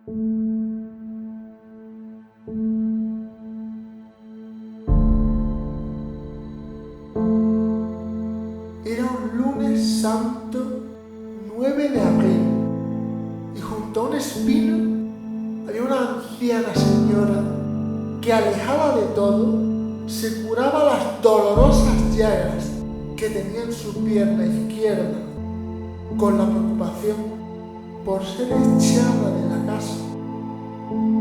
Era un lunes santo 9 de abril y junto a un espino había una anciana señora que, alejada de todo, se curaba las dolorosas llagas que tenía en su pierna izquierda, con la preocupación por ser echada de la casa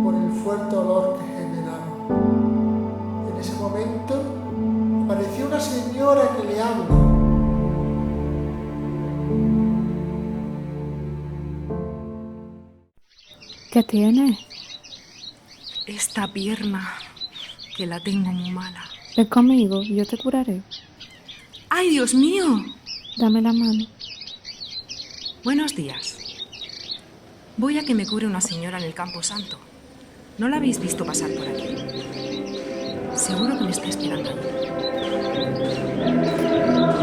por el fuerte olor que generaba. En ese momento apareció una señora que le habla. ¿Qué tienes? Esta pierna, que la tengo muy mala. Ven conmigo, yo te curaré. ¡Ay, Dios mío! Dame la mano. Buenos días. Voy a que me cure una señora en el Campo Santo. ¿No la habéis visto pasar por aquí? Seguro que me está esperando.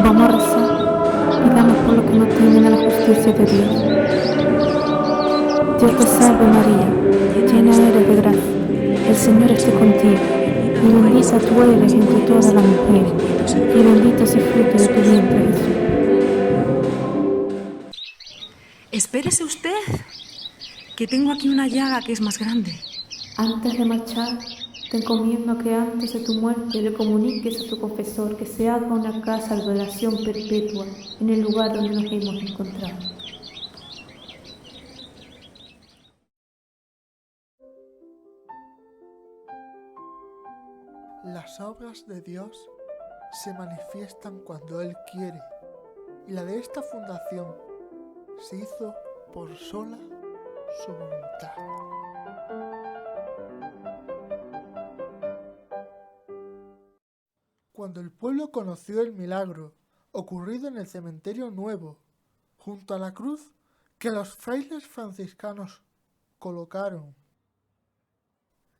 Vamos a rezar. Pidamos por lo que no tienen a la justicia de Dios. Dios te salve María, llena eres de gracia, el Señor esté contigo, y bendita tú eres entre todas las mujeres, y bendito es el fruto de tu vientre, Jesús. Espérese usted, que tengo aquí una llaga que es más grande. Antes de marchar, te encomiendo que antes de tu muerte le comuniques a tu confesor que se haga una casa de oración perpetua en el lugar donde nos hemos encontrado. Las obras de Dios se manifiestan cuando Él quiere, y la de esta fundación se hizo por sola su voluntad. Cuando el pueblo conoció el milagro ocurrido en el cementerio nuevo, junto a la cruz que los frailes franciscanos colocaron,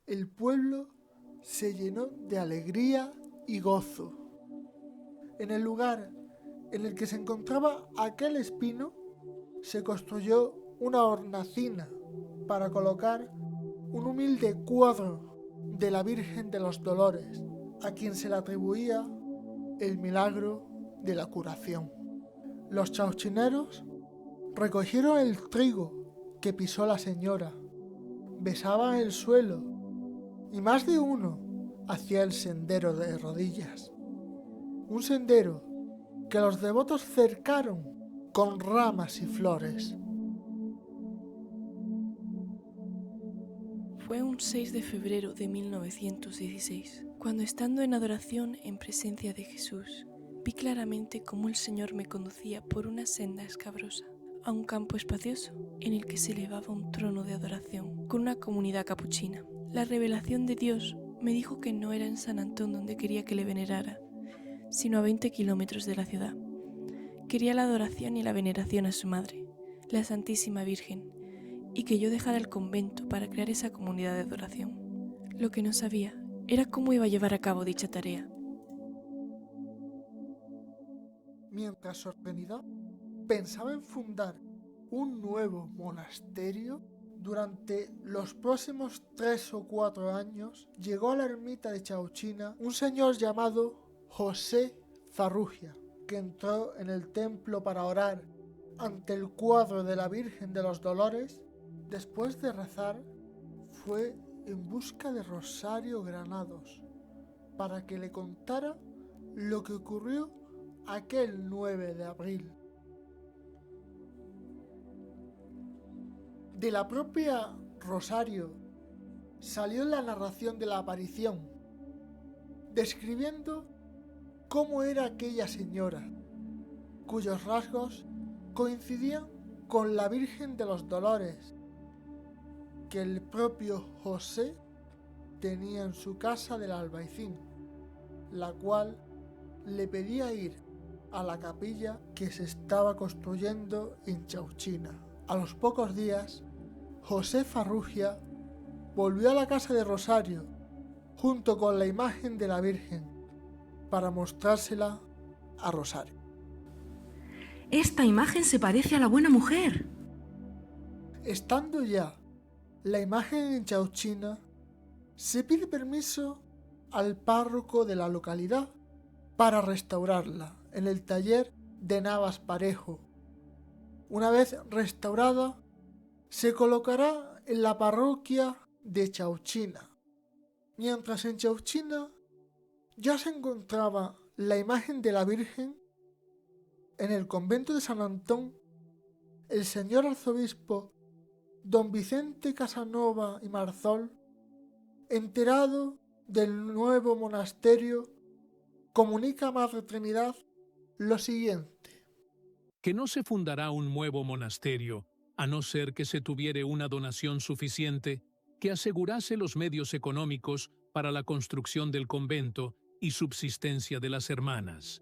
el pueblo se llenó de alegría y gozo. En el lugar en el que se encontraba aquel espino, se construyó una hornacina para colocar un humilde cuadro de la Virgen de los Dolores, a quien se le atribuía el milagro de la curación. Los chauchineros recogieron el trigo que pisó la señora, besaban el suelo, y más de uno hacía el sendero de rodillas. Un sendero que los devotos cercaron con ramas y flores. Fue un 6 de febrero de 1916, cuando estando en adoración en presencia de Jesús, vi claramente cómo el Señor me conducía por una senda escabrosa a un campo espacioso en el que se elevaba un trono de adoración con una comunidad capuchina. La revelación de Dios me dijo que no era en San Antón donde quería que le venerara, sino a 20 kilómetros de la ciudad. Quería la adoración y la veneración a su madre, la Santísima Virgen, y que yo dejara el convento para crear esa comunidad de adoración. Lo que no sabía era cómo iba a llevar a cabo dicha tarea. Mientras sorprendido pensaba en fundar un nuevo monasterio, durante los próximos 3 o 4 años llegó a la ermita de Chauchina un señor llamado José Farrugia, que entró en el templo para orar ante el cuadro de la Virgen de los Dolores. Después de rezar, fue en busca de Rosario Granados para que le contara lo que ocurrió aquel 9 de abril. De la propia Rosario salió la narración de la aparición, describiendo cómo era aquella señora, cuyos rasgos coincidían con la Virgen de los Dolores, que el propio José tenía en su casa del Albaicín, la cual le pedía ir a la capilla que se estaba construyendo en Chauchina. A los pocos días, José Farrugia volvió a la casa de Rosario junto con la imagen de la Virgen para mostrársela a Rosario. Esta imagen se parece a la buena mujer. Estando ya la imagen en Chauchina, se pide permiso al párroco de la localidad para restaurarla en el taller de Navas Parejo. Una vez restaurada, se colocará en la parroquia de Chauchina. Mientras en Chauchina ya se encontraba la imagen de la Virgen, en el convento de San Antón, el señor arzobispo don Vicente Casanova y Marzol, enterado del nuevo monasterio, comunica a Madre Trinidad lo siguiente: que no se fundará un nuevo monasterio, a no ser que se tuviere una donación suficiente que asegurase los medios económicos para la construcción del convento y subsistencia de las hermanas,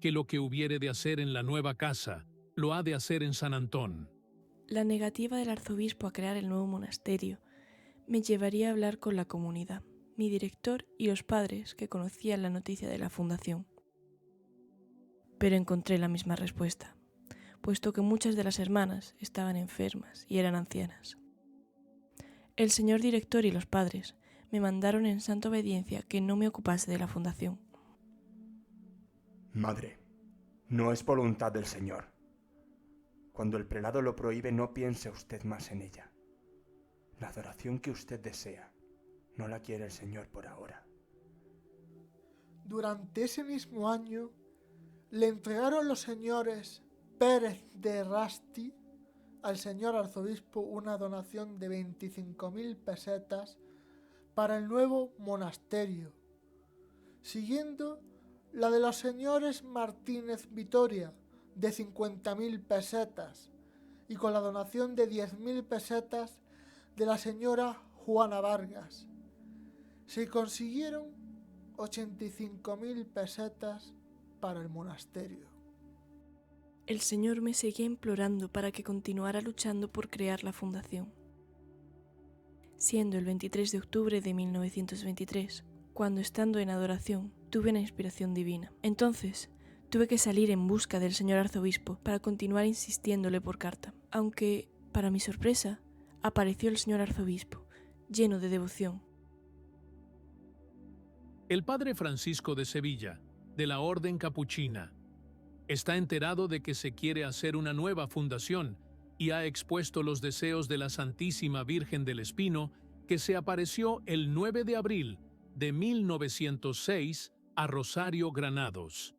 que lo que hubiere de hacer en la nueva casa, lo ha de hacer en San Antón. La negativa del arzobispo a crear el nuevo monasterio me llevaría a hablar con la comunidad, mi director y los padres que conocían la noticia de la fundación. Pero encontré la misma respuesta, puesto que muchas de las hermanas estaban enfermas y eran ancianas. El señor director y los padres me mandaron en santa obediencia que no me ocupase de la fundación. Madre, no es voluntad del Señor. Cuando el prelado lo prohíbe, no piense usted más en ella. La adoración que usted desea, no la quiere el Señor por ahora. Durante ese mismo año, le entregaron los señores Pérez de Rasti al señor arzobispo una donación de 25.000 pesetas para el nuevo monasterio, siguiendo la de los señores Martínez Vitoria de 50.000 pesetas y con la donación de 10.000 pesetas de la señora Juana Vargas. Se consiguieron 85.000 pesetas para el monasterio. El Señor me seguía implorando para que continuara luchando por crear la fundación. Siendo el 23 de octubre de 1923, cuando estando en adoración tuve una inspiración divina. Entonces tuve que salir en busca del señor arzobispo para continuar insistiéndole por carta, aunque, para mi sorpresa, apareció el señor arzobispo, lleno de devoción. El padre Francisco de Sevilla, de la Orden Capuchina, está enterado de que se quiere hacer una nueva fundación y ha expuesto los deseos de la Santísima Virgen del Espino, que se apareció el 9 de abril de 1906 a Rosario, Granados,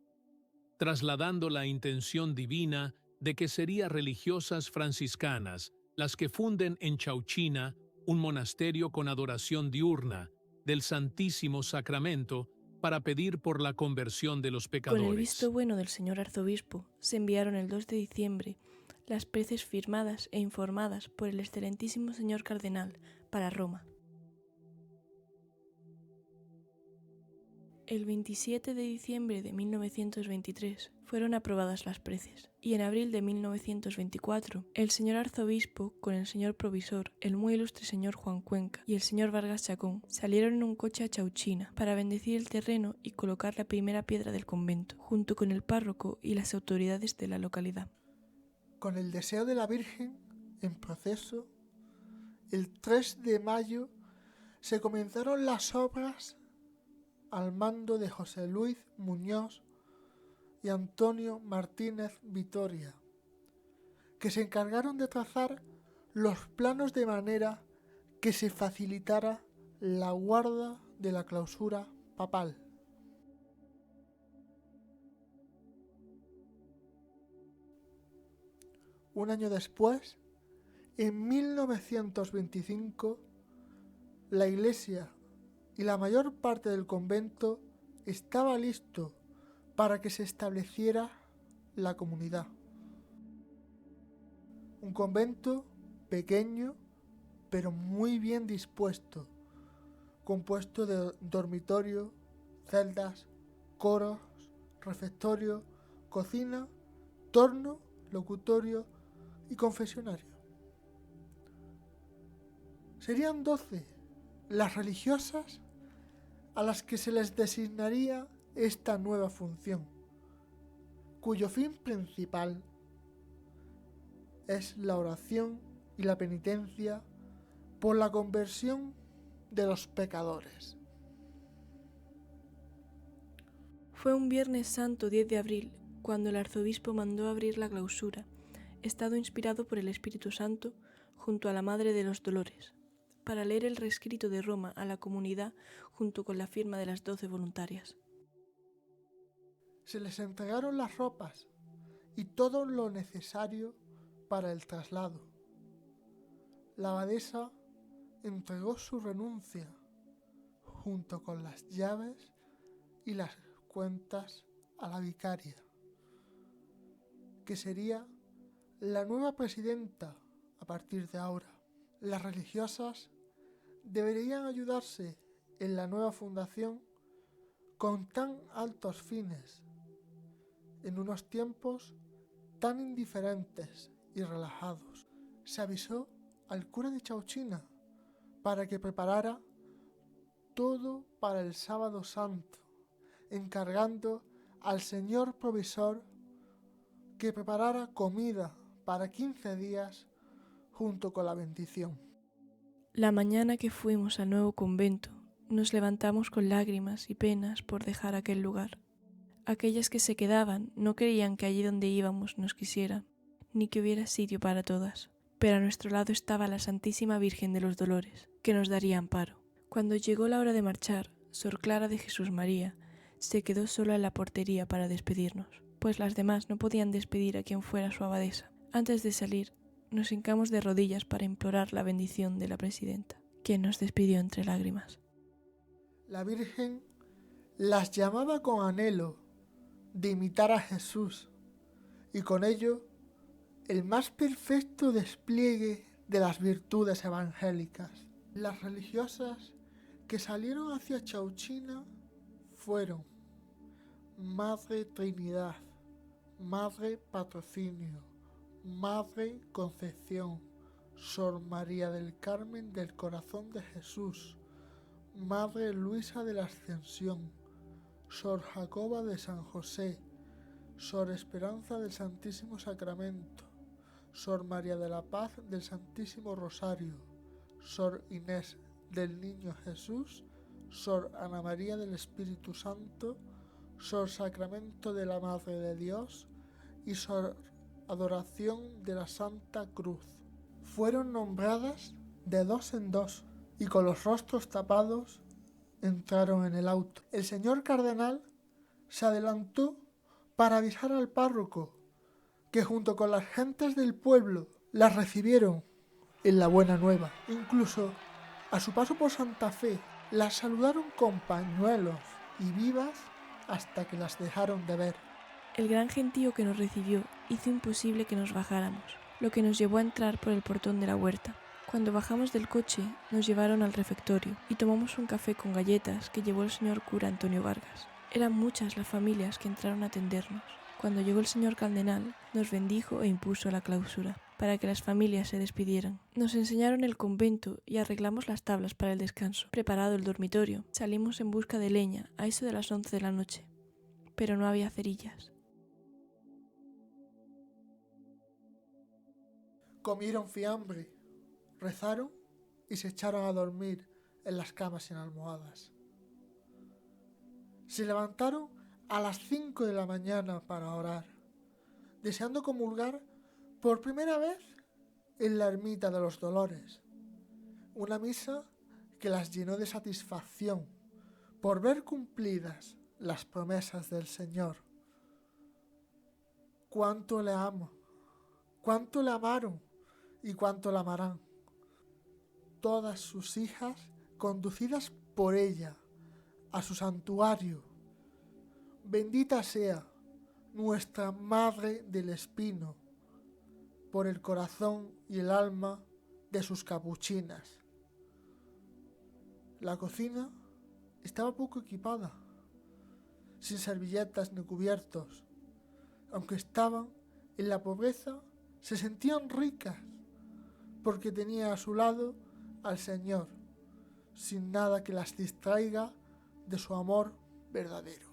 trasladando la intención divina de que serían religiosas franciscanas las que funden en Chauchina un monasterio con adoración diurna del Santísimo Sacramento para pedir por la conversión de los pecadores. Con el visto bueno del señor arzobispo, se enviaron el 2 de diciembre las preces firmadas e informadas por el excelentísimo señor cardenal para Roma. El 27 de diciembre de 1923 fueron aprobadas las preces, y en abril de 1924 el señor arzobispo con el señor provisor, el muy ilustre señor Juan Cuenca y el señor Vargas Chacón salieron en un coche a Chauchina para bendecir el terreno y colocar la primera piedra del convento, junto con el párroco y las autoridades de la localidad. Con el deseo de la Virgen en proceso, el 3 de mayo se comenzaron las obras al mando de José Luis Muñoz y Antonio Martínez Vitoria, que se encargaron de trazar los planos de manera que se facilitara la guarda de la clausura papal. Un año después, en 1925, la iglesia y la mayor parte del convento estaba listo para que se estableciera la comunidad. Un convento pequeño, pero muy bien dispuesto, compuesto de dormitorio, celdas, coros, refectorio, cocina, torno, locutorio y confesionario. Serían 12 las religiosas a las que se les designaría esta nueva función, cuyo fin principal es la oración y la penitencia por la conversión de los pecadores. Fue un Viernes Santo 10 de abril cuando el arzobispo mandó abrir la clausura, estado inspirado por el Espíritu Santo junto a la Madre de los Dolores, para leer el rescrito de Roma a la comunidad junto con la firma de las 12 voluntarias. Se les entregaron las ropas y todo lo necesario para el traslado. La abadesa entregó su renuncia junto con las llaves y las cuentas a la vicaria, que sería la nueva presidenta a partir de ahora. Las religiosas deberían ayudarse en la nueva fundación con tan altos fines, en unos tiempos tan indiferentes y relajados. Se avisó al cura de Chauchina para que preparara todo para el Sábado Santo, encargando al señor provisor que preparara comida para 15 días junto con la bendición. La mañana que fuimos al nuevo convento, nos levantamos con lágrimas y penas por dejar aquel lugar. Aquellas que se quedaban no creían que allí donde íbamos nos quisieran, ni que hubiera sitio para todas. Pero a nuestro lado estaba la Santísima Virgen de los Dolores, que nos daría amparo. Cuando llegó la hora de marchar, Sor Clara de Jesús María se quedó sola en la portería para despedirnos, pues las demás no podían despedir a quien fuera su abadesa. Antes de salir, nos hincamos de rodillas para implorar la bendición de la presidenta, quien nos despidió entre lágrimas. La Virgen las llamaba con anhelo de imitar a Jesús y con ello el más perfecto despliegue de las virtudes evangélicas. Las religiosas que salieron hacia Chauchina fueron Madre Trinidad, Madre Patrocinio, Madre Concepción, Sor María del Carmen del Corazón de Jesús, Madre Luisa de la Ascensión, Sor Jacoba de San José, Sor Esperanza del Santísimo Sacramento, Sor María de la Paz del Santísimo Rosario, Sor Inés del Niño Jesús, Sor Ana María del Espíritu Santo, Sor Sacramento de la Madre de Dios y Sor Adoración de la Santa Cruz. Fueron nombradas de dos en dos y con los rostros tapados entraron en el auto. El señor cardenal se adelantó para avisar al párroco que junto con las gentes del pueblo las recibieron en la buena nueva. Incluso a su paso por Santa Fe las saludaron con pañuelos y vivas hasta que las dejaron de ver. El gran gentío que nos recibió hizo imposible que nos bajáramos, lo que nos llevó a entrar por el portón de la huerta. Cuando bajamos del coche, nos llevaron al refectorio y tomamos un café con galletas que llevó el señor cura Antonio Vargas. Eran muchas las familias que entraron a atendernos. Cuando llegó el señor cardenal, nos bendijo e impuso la clausura, para que las familias se despidieran. Nos enseñaron el convento y arreglamos las tablas para el descanso. Preparado el dormitorio, salimos en busca de leña a eso de las 11 de la noche, pero no había cerillas. Comieron fiambre, rezaron y se echaron a dormir en las camas sin almohadas. Se levantaron a las 5 de la mañana para orar, deseando comulgar por primera vez en la ermita de los Dolores, una misa que las llenó de satisfacción por ver cumplidas las promesas del Señor. Cuánto le amo, cuánto le amaron y cuánto la amarán. Todas sus hijas conducidas por ella a su santuario. Bendita sea nuestra Madre del Espino por el corazón y el alma de sus capuchinas. La cocina estaba poco equipada, sin servilletas ni cubiertos. Aunque estaban en la pobreza, se sentían ricas porque tenía a su lado al Señor, sin nada que las distraiga de su amor verdadero.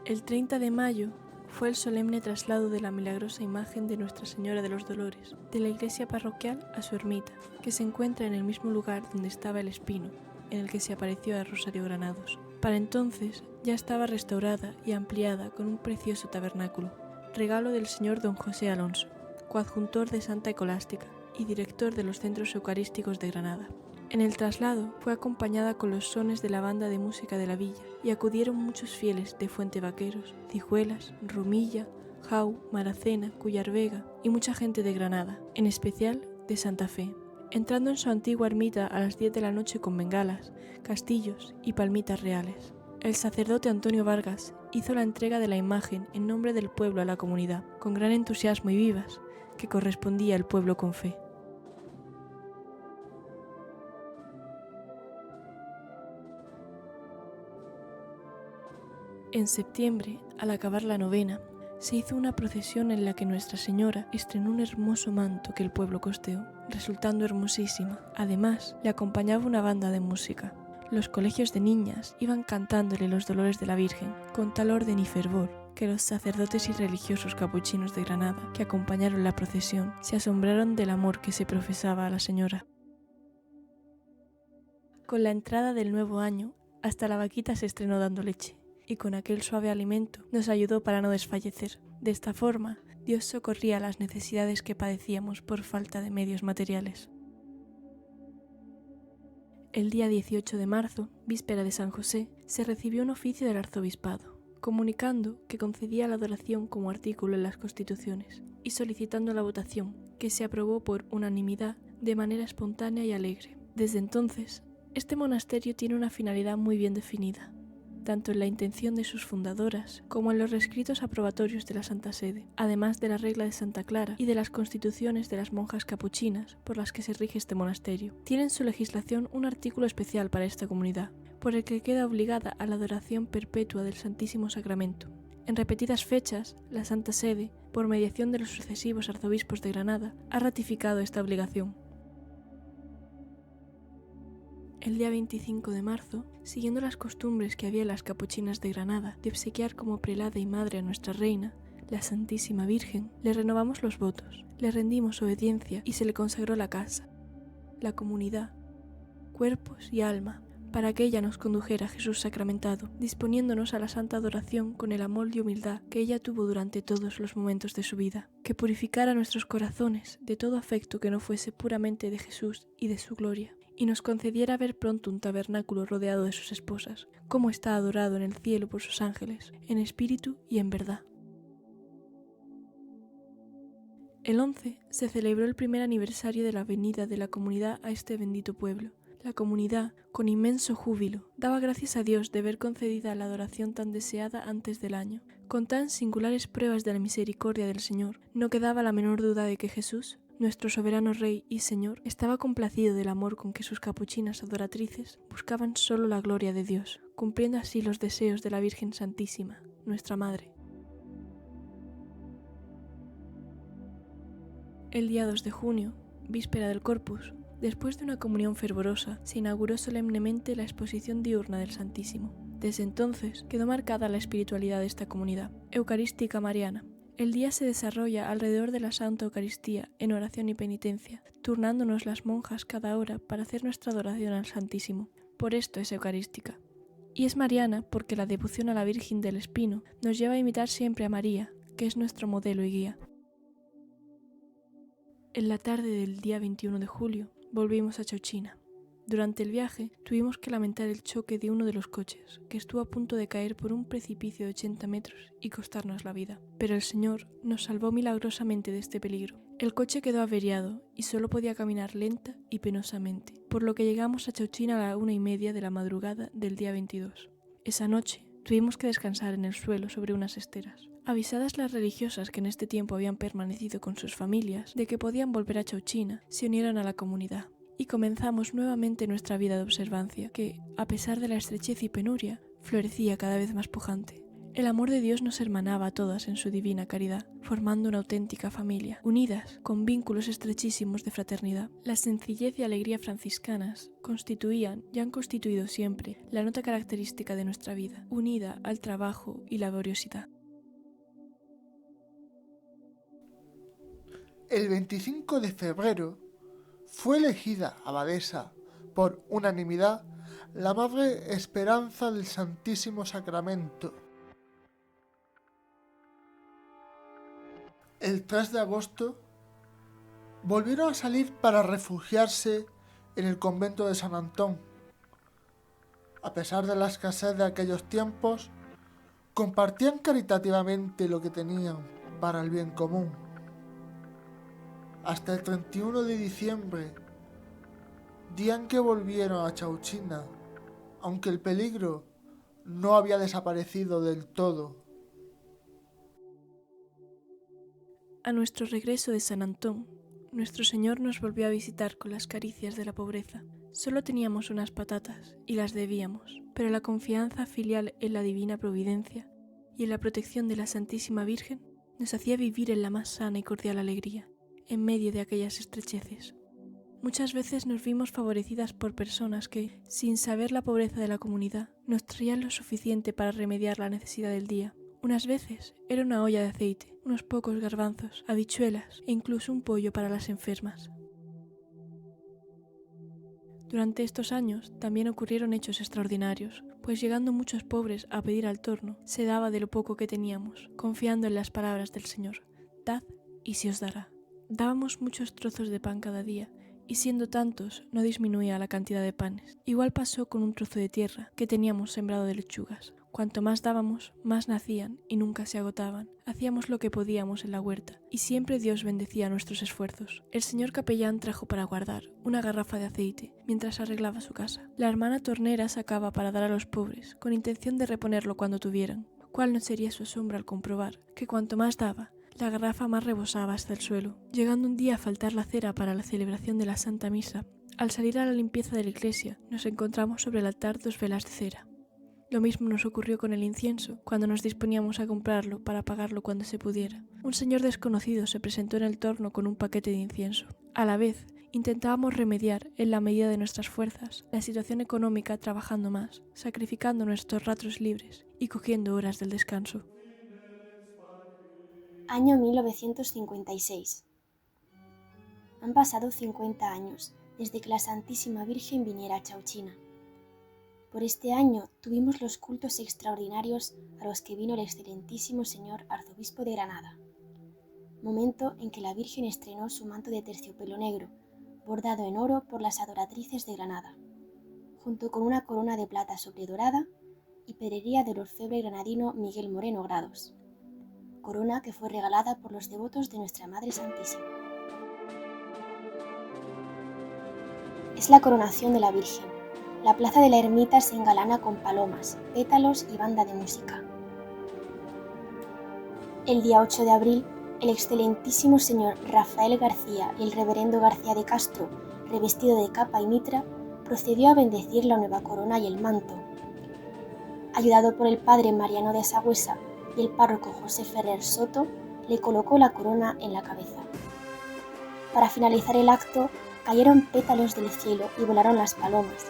El 30 de mayo fue el solemne traslado de la milagrosa imagen de Nuestra Señora de los Dolores, de la iglesia parroquial a su ermita, que se encuentra en el mismo lugar donde estaba el espino, en el que se apareció a Rosario Granados. Para entonces ya estaba restaurada y ampliada con un precioso tabernáculo, regalo del señor don José Alonso, coadjuntor de Santa Escolástica y director de los centros eucarísticos de Granada. En el traslado fue acompañada con los sones de la banda de música de la villa y acudieron muchos fieles de Fuentevaqueros, Cijuelas, Romilla, Jau, Maracena, Cuyar Vega y mucha gente de Granada, en especial de Santa Fe, entrando en su antigua ermita a las 10 de la noche con bengalas, castillos y palmitas reales. El sacerdote Antonio Vargas hizo la entrega de la imagen en nombre del pueblo a la comunidad, con gran entusiasmo y vivas, que correspondía al pueblo con fe. En septiembre, al acabar la novena, se hizo una procesión en la que Nuestra Señora estrenó un hermoso manto que el pueblo costeó, resultando hermosísima. Además, le acompañaba una banda de música. Los colegios de niñas iban cantándole los dolores de la Virgen, con tal orden y fervor, que los sacerdotes y religiosos capuchinos de Granada, que acompañaron la procesión, se asombraron del amor que se profesaba a la Señora. Con la entrada del nuevo año, hasta la vaquita se estrenó dando leche, y con aquel suave alimento nos ayudó para no desfallecer. De esta forma, Dios socorría las necesidades que padecíamos por falta de medios materiales. El día 18 de marzo, víspera de San José, se recibió un oficio del arzobispado, comunicando que concedía la adoración como artículo en las constituciones y solicitando la votación, que se aprobó por unanimidad de manera espontánea y alegre. Desde entonces, este monasterio tiene una finalidad muy bien definida, tanto en la intención de sus fundadoras como en los rescritos aprobatorios de la Santa Sede, además de la regla de Santa Clara y de las constituciones de las monjas capuchinas por las que se rige este monasterio. Tiene en su legislación un artículo especial para esta comunidad, por el que queda obligada a la adoración perpetua del Santísimo Sacramento. En repetidas fechas, la Santa Sede, por mediación de los sucesivos arzobispos de Granada, ha ratificado esta obligación. El día 25 de marzo, siguiendo las costumbres que había en las capuchinas de Granada de obsequiar como prelada y madre a nuestra reina, la Santísima Virgen, le renovamos los votos, le rendimos obediencia y se le consagró la casa, la comunidad, cuerpos y alma, para que ella nos condujera a Jesús sacramentado, disponiéndonos a la santa adoración con el amor y humildad que ella tuvo durante todos los momentos de su vida, que purificara nuestros corazones de todo afecto que no fuese puramente de Jesús y de su gloria, y nos concediera ver pronto un tabernáculo rodeado de sus esposas, como está adorado en el cielo por sus ángeles, en espíritu y en verdad. El 11 se celebró el primer aniversario de la venida de la comunidad a este bendito pueblo. La comunidad, con inmenso júbilo, daba gracias a Dios de ver concedida la adoración tan deseada antes del año. Con tan singulares pruebas de la misericordia del Señor, no quedaba la menor duda de que Jesús, nuestro soberano Rey y Señor, estaba complacido del amor con que sus capuchinas adoratrices buscaban solo la gloria de Dios, cumpliendo así los deseos de la Virgen Santísima, nuestra Madre. El día 2 de junio, víspera del Corpus, después de una comunión fervorosa, se inauguró solemnemente la exposición diurna del Santísimo. Desde entonces quedó marcada la espiritualidad de esta comunidad, eucarística mariana. El día se desarrolla alrededor de la Santa Eucaristía en oración y penitencia, turnándonos las monjas cada hora para hacer nuestra adoración al Santísimo. Por esto es eucarística. Y es mariana porque la devoción a la Virgen del Espino nos lleva a imitar siempre a María, que es nuestro modelo y guía. En la tarde del día 21 de julio volvimos a Chauchina. Durante el viaje tuvimos que lamentar el choque de uno de los coches, que estuvo a punto de caer por un precipicio de 80 metros y costarnos la vida. Pero el Señor nos salvó milagrosamente de este peligro. El coche quedó averiado y solo podía caminar lenta y penosamente, por lo que llegamos a Chauchina a la 1:30 de la madrugada del día 22. Esa noche tuvimos que descansar en el suelo sobre unas esteras. Avisadas las religiosas que en este tiempo habían permanecido con sus familias de que podían volver a Chauchina, se unieron a la comunidad. Y comenzamos nuevamente nuestra vida de observancia, que, a pesar de la estrechez y penuria, florecía cada vez más pujante. El amor de Dios nos hermanaba a todas en su divina caridad, formando una auténtica familia, unidas con vínculos estrechísimos de fraternidad. La sencillez y alegría franciscanas constituían, y han constituido siempre, la nota característica de nuestra vida, unida al trabajo y laboriosidad. El 25 de febrero fue elegida abadesa por unanimidad la Madre Esperanza del Santísimo Sacramento. El 3 de agosto volvieron a salir para refugiarse en el convento de San Antón. A pesar de la escasez de aquellos tiempos, compartían caritativamente lo que tenían para el bien común. Hasta el 31 de diciembre, día en que volvieron a Chauchina, aunque el peligro no había desaparecido del todo. A nuestro regreso de San Antón, nuestro Señor nos volvió a visitar con las caricias de la pobreza. Solo teníamos unas patatas y las debíamos, pero la confianza filial en la divina providencia y en la protección de la Santísima Virgen nos hacía vivir en la más sana y cordial alegría, en medio de aquellas estrecheces. Muchas veces nos vimos favorecidas por personas que, sin saber la pobreza de la comunidad, nos traían lo suficiente para remediar la necesidad del día. Unas veces era una olla de aceite, unos pocos garbanzos, habichuelas e incluso un pollo para las enfermas. Durante estos años también ocurrieron hechos extraordinarios, pues llegando muchos pobres a pedir al torno, se daba de lo poco que teníamos, confiando en las palabras del Señor: «Dad y se os dará». Dábamos muchos trozos de pan cada día, y siendo tantos no disminuía la cantidad de panes. Igual pasó con un trozo de tierra que teníamos sembrado de lechugas. Cuanto más dábamos, más nacían y nunca se agotaban. Hacíamos lo que podíamos en la huerta y siempre Dios bendecía nuestros esfuerzos. El señor capellán trajo para guardar una garrafa de aceite mientras arreglaba su casa. La hermana tornera sacaba para dar a los pobres con intención de reponerlo cuando tuvieran. ¿Cuál no sería su asombro al comprobar que cuanto más daba, la garrafa más rebosaba hasta el suelo? Llegando un día a faltar la cera para la celebración de la Santa Misa, al salir a la limpieza de la iglesia, nos encontramos sobre el altar 2 velas de cera. Lo mismo nos ocurrió con el incienso, cuando nos disponíamos a comprarlo para pagarlo cuando se pudiera. Un señor desconocido se presentó en el torno con un paquete de incienso. A la vez, intentábamos remediar, en la medida de nuestras fuerzas, la situación económica trabajando más, sacrificando nuestros ratos libres y cogiendo horas del descanso. Año 1956. Han pasado 50 años desde que la Santísima Virgen viniera a Chauchina. Por este año tuvimos los cultos extraordinarios a los que vino el excelentísimo señor arzobispo de Granada, momento en que la Virgen estrenó su manto de terciopelo negro, bordado en oro por las adoratrices de Granada, junto con una corona de plata sobredorada y pedrería del orfebre granadino Miguel Moreno Grados, corona que fue regalada por los devotos de Nuestra Madre Santísima. Es la coronación de la Virgen. La plaza de la ermita se engalana con palomas, pétalos y banda de música. El día 8 de abril, el excelentísimo señor Rafael García y el reverendo García de Castro, revestido de capa y mitra, procedió a bendecir la nueva corona y el manto. Ayudado por el padre Mariano de Sagüesa y el párroco José Ferrer Soto, le colocó la corona en la cabeza. Para finalizar el acto, cayeron pétalos del cielo y volaron las palomas,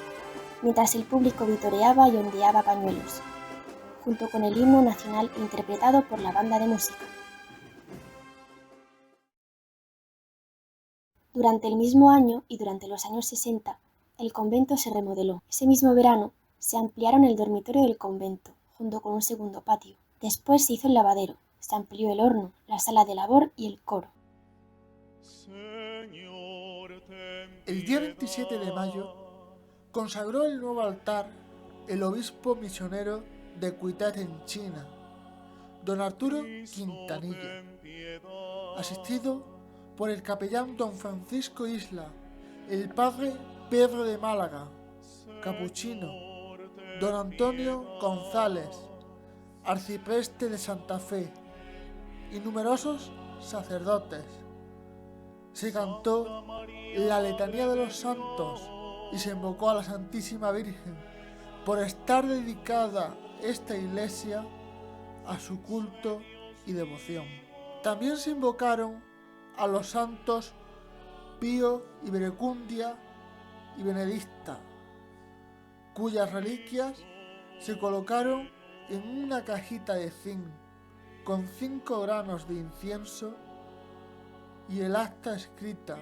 mientras el público vitoreaba y ondeaba pañuelos, junto con el himno nacional interpretado por la banda de música. Durante el mismo año y durante los años 60, el convento se remodeló. Ese mismo verano se ampliaron el dormitorio del convento, junto con un segundo patio. Después se hizo el lavadero, se amplió el horno, la sala de labor y el coro. El día 27 de mayo consagró el nuevo altar el obispo misionero de Cuitat en China, don Arturo Quintanilla, asistido por el capellán don Francisco Isla, el padre Pedro de Málaga, capuchino, don Antonio González, arcipreste de Santa Fe, y numerosos sacerdotes. Se cantó la letanía de los santos y se invocó a la Santísima Virgen por estar dedicada esta iglesia a su culto y devoción. También se invocaron a los santos Pío y Verecundia y Benedicta, cuyas reliquias se colocaron en una cajita de zinc con 5 granos de incienso y el acta escrita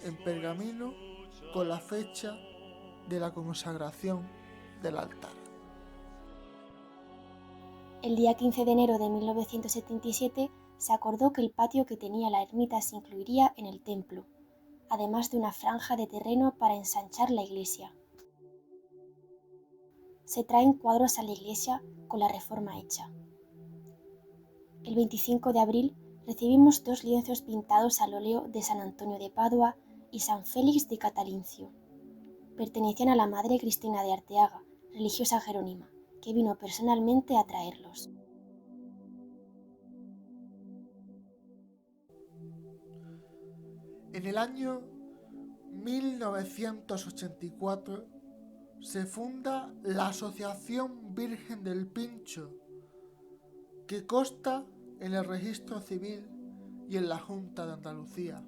en pergamino con la fecha de la consagración del altar. El día 15 de enero de 1977 se acordó que el patio que tenía la ermita se incluiría en el templo, además de una franja de terreno para ensanchar la iglesia. Se traen cuadros a la iglesia con la reforma hecha. El 25 de abril recibimos 2 lienzos pintados al óleo de San Antonio de Padua y San Félix de Catalincio. Pertenecían a la Madre Cristina de Arteaga, religiosa jerónima, que vino personalmente a traerlos. En el año 1984 se funda la Asociación Virgen del Pincho, que consta en el Registro Civil y en la Junta de Andalucía.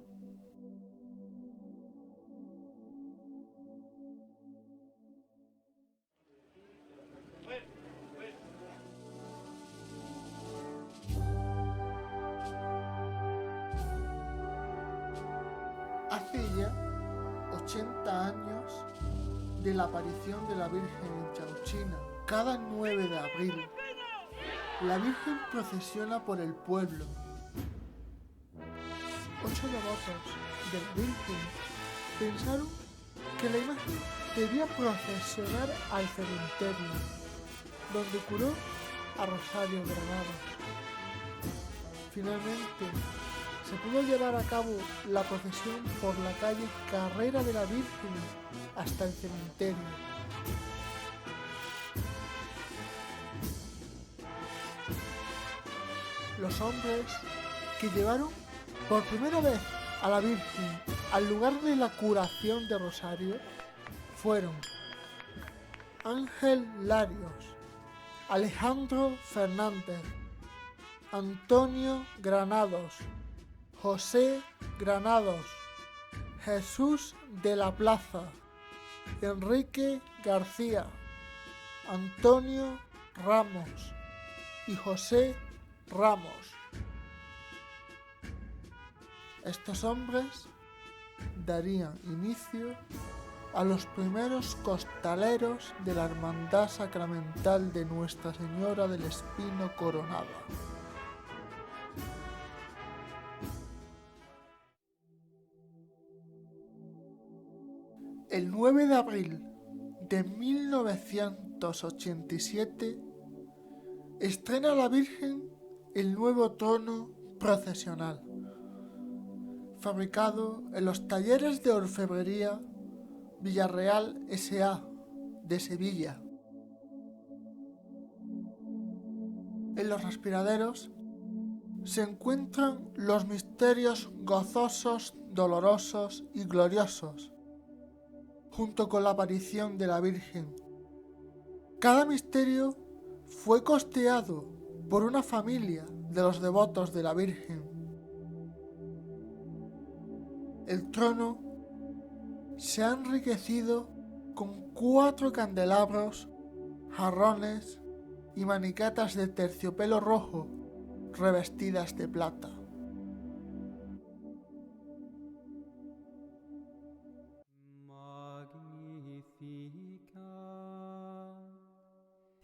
Hace ya 80 años de la aparición de la Virgen en Chauchina. Cada 9 de abril, la Virgen procesiona por el pueblo. 8 devotos de la Virgen pensaron que la imagen debía procesionar al cementerio, donde curó a Rosario Granados. Finalmente, se pudo llevar a cabo la procesión por la calle Carrera de la Virgen hasta el cementerio. Los hombres que llevaron por primera vez a la Virgen al lugar de la curación de Rosario fueron Ángel Larios, Alejandro Fernández, Antonio Granados, José Granados, Jesús de la Plaza, Enrique García, Antonio Ramos y José Ramos. Estos hombres darían inicio a los primeros costaleros de la Hermandad Sacramental de Nuestra Señora del Espino Coronada. El 9 de abril de 1987 estrena la Virgen el nuevo trono procesional, fabricado en los talleres de orfebrería Villarreal S.A. de Sevilla. En los respiraderos se encuentran los misterios gozosos, dolorosos y gloriosos, junto con la aparición de la Virgen. Cada misterio fue costeado por una familia de los devotos de la Virgen. El trono se ha enriquecido con 4 candelabros, jarrones y manicatas de terciopelo rojo revestidas de plata.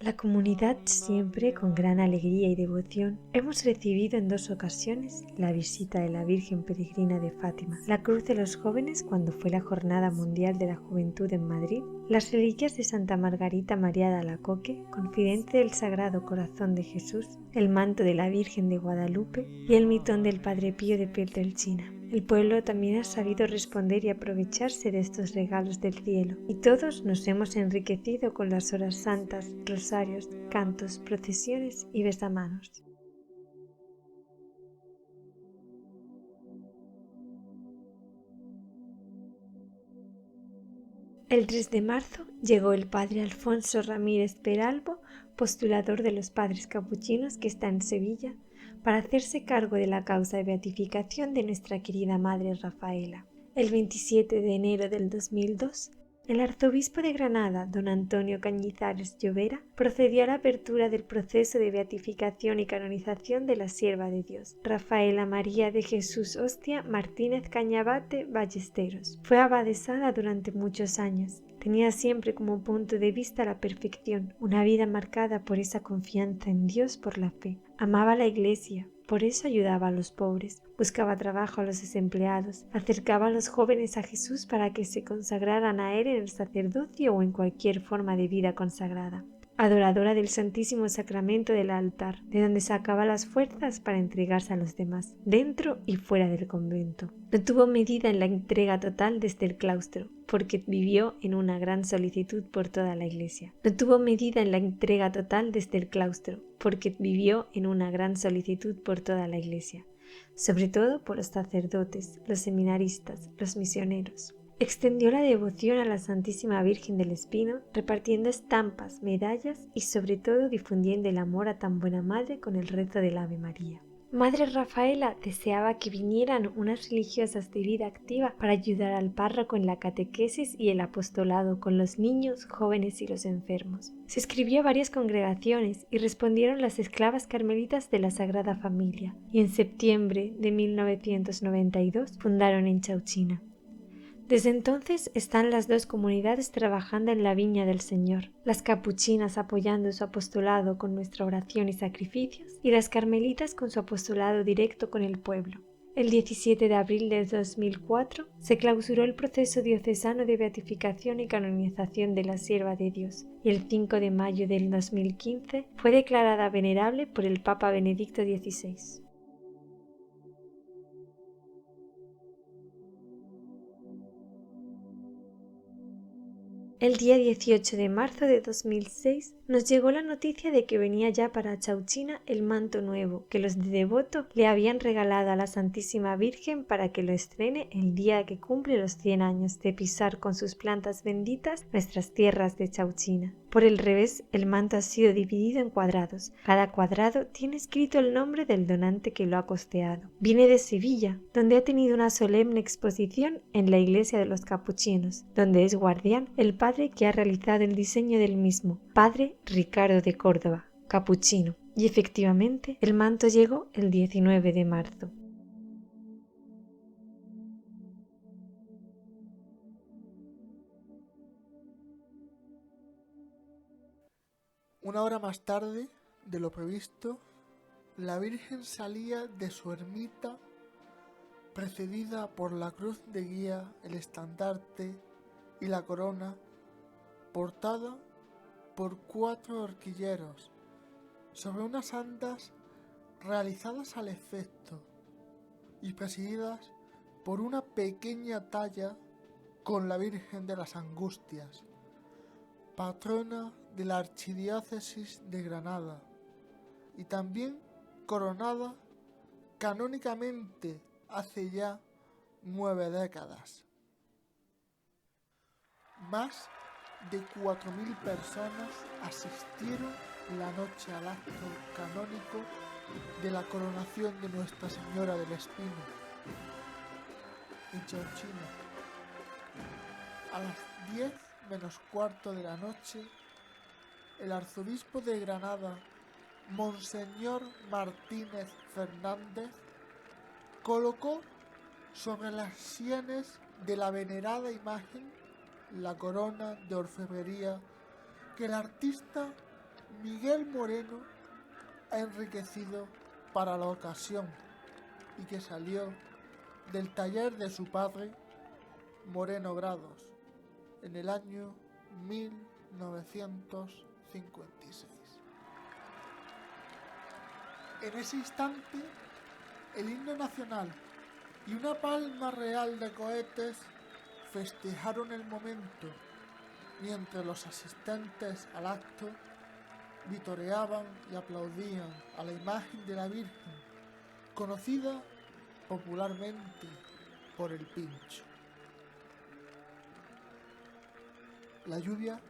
La comunidad, siempre con gran alegría y devoción, hemos recibido en 2 ocasiones la visita de la Virgen Peregrina de Fátima, la Cruz de los Jóvenes cuando fue la Jornada Mundial de la Juventud en Madrid, las reliquias de Santa Margarita María de Alacoque, confidente del Sagrado Corazón de Jesús, el manto de la Virgen de Guadalupe y el mitón del Padre Pío de Pietrelcina. El pueblo también ha sabido responder y aprovecharse de estos regalos del cielo, y todos nos hemos enriquecido con las horas santas, rosarios, cantos, procesiones y besamanos. El 3 de marzo llegó el padre Alfonso Ramírez Peralbo, postulador de los padres capuchinos que está en Sevilla, para hacerse cargo de la causa de beatificación de nuestra querida Madre Rafaela. El 27 de enero del 2002, El arzobispo de Granada, don Antonio Cañizares Llovera, procedió a la apertura del proceso de beatificación y canonización de la sierva de Dios, Rafaela María de Jesús Hostia Martínez Cañabate Ballesteros. Fue abadesada durante muchos años. Tenía siempre como punto de vista la perfección, una vida marcada por esa confianza en Dios por la fe. Amaba la Iglesia, por eso ayudaba a los pobres, buscaba trabajo a los desempleados, acercaba a los jóvenes a Jesús para que se consagraran a Él en el sacerdocio o en cualquier forma de vida consagrada. Adoradora del Santísimo Sacramento del altar, de donde sacaba las fuerzas para entregarse a los demás, dentro y fuera del convento. No tuvo medida en la entrega total desde el claustro, porque vivió en una gran solicitud por toda la Iglesia. No tuvo medida en la entrega total desde el claustro, porque vivió en una gran solicitud por toda la Iglesia, sobre todo por los sacerdotes, los seminaristas, los misioneros. Extendió la devoción a la Santísima Virgen del Espino, repartiendo estampas, medallas y sobre todo difundiendo el amor a tan buena madre con el rezo del Ave María. Madre Rafaela deseaba que vinieran unas religiosas de vida activa para ayudar al párroco en la catequesis y el apostolado con los niños, jóvenes y los enfermos. Se escribió a varias congregaciones y respondieron las esclavas carmelitas de la Sagrada Familia, y en septiembre de 1992 fundaron en Chauchina. Desde entonces están las dos comunidades trabajando en la viña del Señor, las capuchinas apoyando su apostolado con nuestra oración y sacrificios, y las carmelitas con su apostolado directo con el pueblo. El 17 de abril de 2004 se clausuró el proceso diocesano de beatificación y canonización de la sierva de Dios, y el 5 de mayo del 2015 fue declarada venerable por el Papa Benedicto XVI. El día 18 de marzo de 2006 nos llegó la noticia de que venía ya para Chauchina el manto nuevo que los de Devoto le habían regalado a la Santísima Virgen para que lo estrene el día que cumple los 100 años de pisar con sus plantas benditas nuestras tierras de Chauchina. Por el revés, el manto ha sido dividido en cuadrados. Cada cuadrado tiene escrito el nombre del donante que lo ha costeado. Viene de Sevilla, donde ha tenido una solemne exposición en la iglesia de los capuchinos, donde es guardián el padre que ha realizado el diseño del mismo, padre Ricardo de Córdoba, capuchino. Y efectivamente, el manto llegó el 19 de marzo. Una hora más tarde de lo previsto, la Virgen salía de su ermita precedida por la cruz de guía, el estandarte y la corona, portada por 4 horquilleros sobre unas andas realizadas al efecto y presididas por una pequeña talla con la Virgen de las Angustias, patrona de la Archidiócesis de Granada, y también coronada canónicamente hace ya 9 décadas. Más de 4.000 personas asistieron la noche al acto canónico de la coronación de Nuestra Señora del Espino en Chauchina. A las 10 menos cuarto de la noche, el arzobispo de Granada, Monseñor Martínez Fernández, colocó sobre las sienes de la venerada imagen la corona de orfebrería que el artista Miguel Moreno ha enriquecido para la ocasión y que salió del taller de su padre, Moreno Grados, en el año 1956. En ese instante, el himno nacional y una palma real de cohetes festejaron el momento, mientras los asistentes al acto vitoreaban y aplaudían a la imagen de la Virgen, conocida popularmente por el Pincho. La lluvia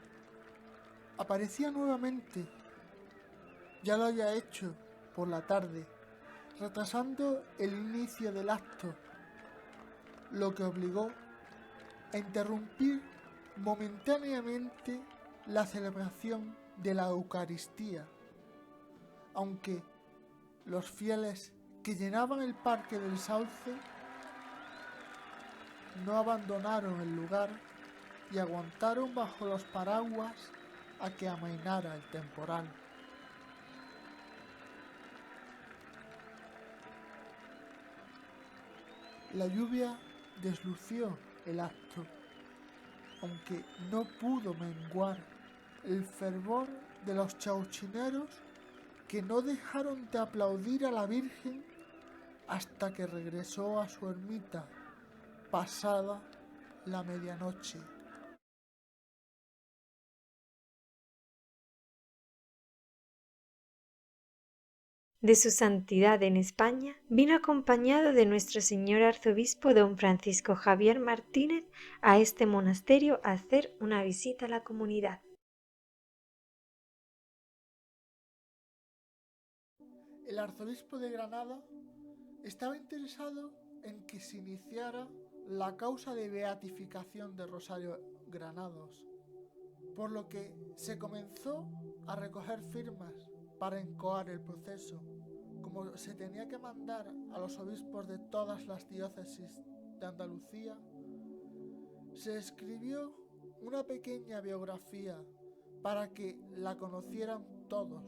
aparecía nuevamente, ya lo había hecho por la tarde, retrasando el inicio del acto, lo que obligó a interrumpir momentáneamente la celebración de la Eucaristía, aunque los fieles que llenaban el Parque del Sauce no abandonaron el lugar y aguantaron bajo los paraguas a que amainara el temporal. La lluvia deslució el acto, aunque no pudo menguar el fervor de los chauchineros que no dejaron de aplaudir a la Virgen hasta que regresó a su ermita, pasada la medianoche. De su santidad en España, vino acompañado de nuestro señor arzobispo don Francisco Javier Martínez a este monasterio a hacer una visita a la comunidad. El arzobispo de Granada estaba interesado en que se iniciara la causa de beatificación de Rosario Granados, por lo que se comenzó a recoger firmas para encoar el proceso. Como se tenía que mandar a los obispos de todas las diócesis de Andalucía, se escribió una pequeña biografía para que la conocieran todos,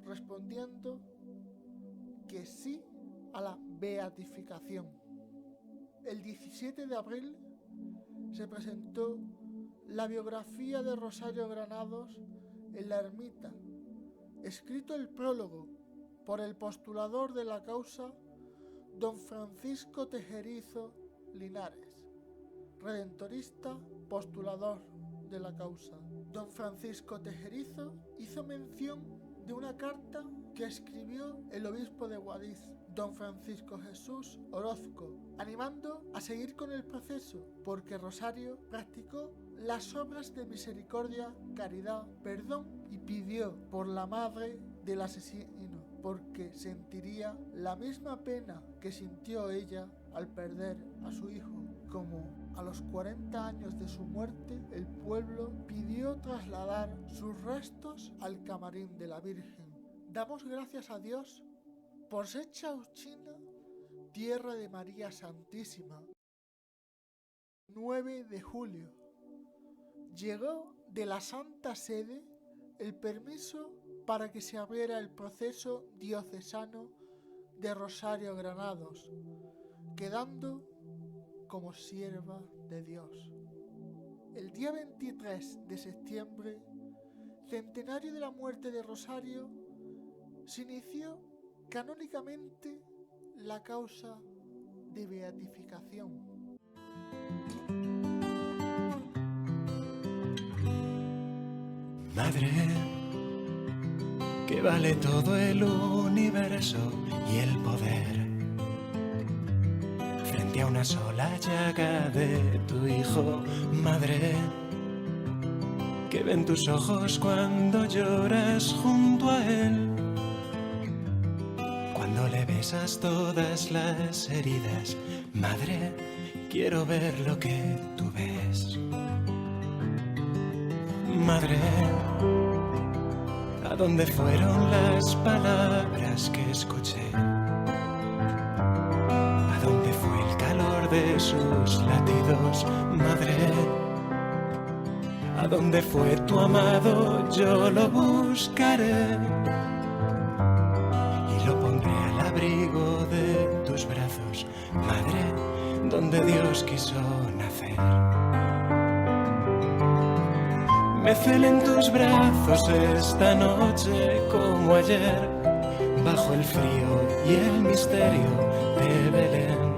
respondiendo que sí a la beatificación. El 17 de abril se presentó la biografía de Rosario Granados en la ermita, escrito el prólogo por el postulador de la causa, don Francisco Tejerizo Linares, redentorista postulador de la causa. Don Francisco Tejerizo hizo mención de una carta que escribió el obispo de Guadix, don Francisco Jesús Orozco, animando a seguir con el proceso, porque Rosario practicó las obras de misericordia, caridad, perdón y pidió por la madre del asesino, porque sentiría la misma pena que sintió ella al perder a su hijo. Como a los 40 años de su muerte, el pueblo pidió trasladar sus restos al camarín de la Virgen. Damos gracias a Dios por ser Chauchina, tierra de María Santísima. 9 de julio. Llegó de la Santa Sede el permiso para que se abriera el proceso diocesano de Rosario Granados, quedando como sierva de Dios. El día 23 de septiembre, centenario de la muerte de Rosario, se inició canónicamente la causa de beatificación. Madre, que vale todo el universo y el poder, frente a una sola llaga de tu hijo. Madre, que ven tus ojos cuando lloras junto a él, cuando le besas todas las heridas. Madre, quiero ver lo que tú ves. Madre, ¿a dónde fueron las palabras que escuché? ¿A dónde fue el calor de sus latidos? Madre, ¿a dónde fue tu amado? Yo lo buscaré y lo pondré al abrigo de tus brazos. Madre, donde Dios quiso nacer. Me celen tus brazos esta noche como ayer, bajo el frío y el misterio de Belén.